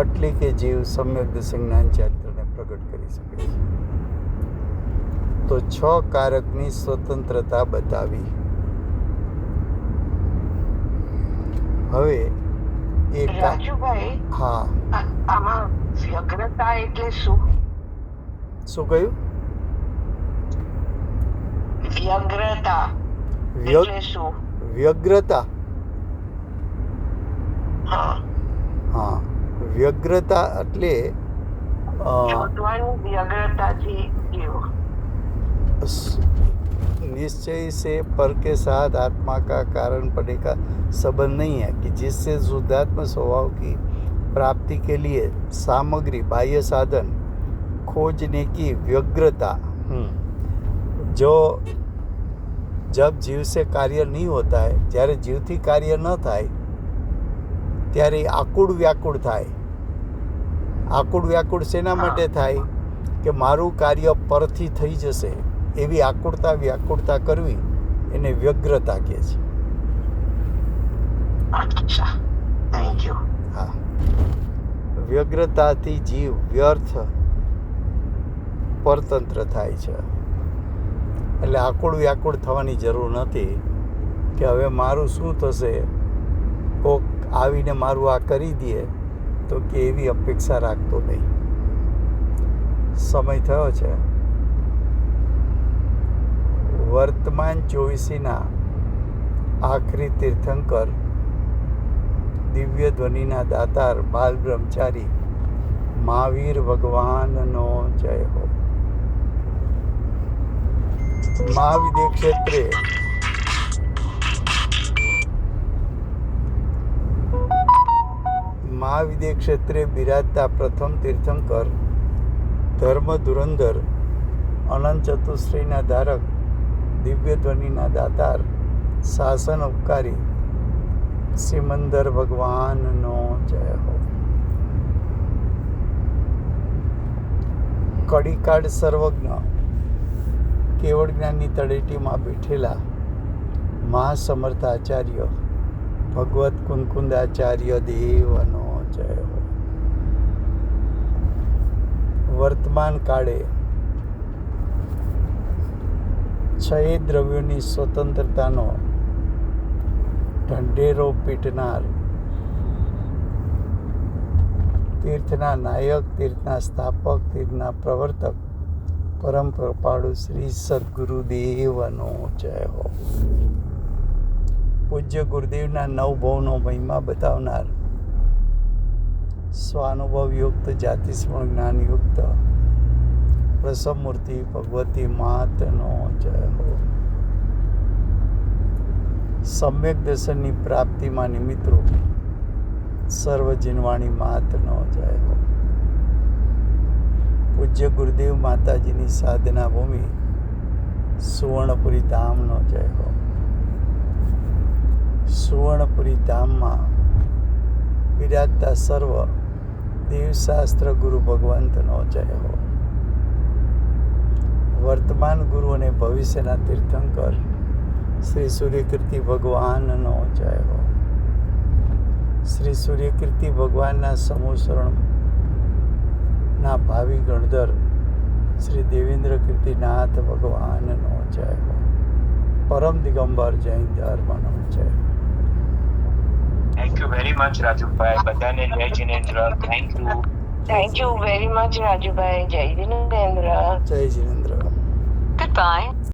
એટલે કે જીવ સમ્યક દશજ્ઞાન ચારિત્રને પ્રગટ કરી શકે છે. તો 6 કારકની સ્વતંત્રતા બતાવી. હવે એક રાજુભાઈ, હા, આમાં વ્યગ્રતા એટલે શું? શું કહ્યું? વ્યગ્રતા એટલે શું? વ્યગ્રતા, હા, હા, વ્યગ્રતા એટલે શોધવાની વ્યગ્રતાથી જીવો. निश्चय से पर के साथ आत्मा का कारण पड़ने का संबंध नहीं है कि जिससे शुद्धात्म स्वभाव की प्राप्ति के लिए सामग्री बाह्य साधन खोजने की व्यग्रता, जो जब जीव से कार्य नहीं होता है, જ્યારે જીવથી કાર્ય ન થાય ત્યારે આકુળ વ્યાકુળ થાય. આકુળ વ્યાકુળ શેના માટે થાય? કે મારું કાર્ય પરથી થઈ જશે એવી આકુળતા વ્યાકુળતા કરવી એને વ્યગ્રતા કહે છે. અચ્છા, થેન્ક યુ. હા, વ્યગ્રતાથી જીવ વ્યર્થ પરતંત્ર થાય છે. એટલે આકુળ વ્યાકુળ થવાની જરૂર નથી કે હવે મારું શું થશે, કોક આવીને મારું આ કરી દે, તો કે એવી અપેક્ષા રાખતો નહીં. સમય થયો છે. વર્તમાન 24ના આખરી તીર્થંકર દિવ્ય ધ્વનિના દાતાર બાલ બ્રહ્મચારી મહાવીર ભગવાનનો જય હો. મહાવિદ્ય ક્ષેત્રે મહાવિદ્ય ક્ષેત્રે બિરાજતા પ્રથમ તીર્થંકર ધર્મ ધુરંધર અનંત ચતુશ્રીના ધારક દિવ્ય ધ્વનિના દાતાર શાસન ઉપકારી સિમંદર ભગવાનનો જય હો. કડીકાળ સર્વજ્ઞ કેવળ જ્ઞાનની તળેટીમાં બેઠેલા મહાસમર્થ આચાર્ય ભગવત કુંકુંદાચાર્ય દેવનો જય હો. વર્તમાન કાળે છ દ્રવ્યોની સ્વતંત્રતાનો ઢંઢેરો પીટનાર તીર્થના નાયક, તીર્થના સ્થાપક, તીર્થના પ્રવર્તક પરમ કૃપાળુ શ્રી સદગુરુદેવનો જય હો. પૂજ્ય ગુરુદેવના નવ ભવનો મહિમા બતાવનાર સ્વાનુભવયુક્ત જાતિસ્મરણ જ્ઞાનયુક્ત પ્રસમમૂર્તિ ભગવતી માતનો જય હો. સમ્યક દર્શનની પ્રાપ્તિમાં નિમિત્તરૂપ સર્વ જીનવાણી માતનો જય હો. પૂજ્ય ગુરુદેવ માતાજીની સાધના ભૂમિ સુવર્ણપુરી ધામનો જય હો. સુવર્ણપુરી ધામમાં બિરાજતા સર્વ દેવશાસ્ત્ર ગુરુ ભગવંતનો જય હો. વર્તમાન ગુરુ અને ભવિષ્યના તીર્થંકર શ્રી સૂર્યકીર્તિ ભગવાનનો જય હો. શ્રી સૂર્યકીર્તિ ભગવાનના સમૂહશરણના ભાવિ ગણધર શ્રી દેવેન્દ્ર કીર્તિનાથ ભગવાનનો જય હો. પરમ દિગંબર જૈન ધર્મનો જય હો. Thank you very much Rajubhai. બધાને જય Jinendra. Thank you. Thank you very much Rajubhai. જય જીનેન્દ્ર. જય જીનેન્દ્ર. Goodbye.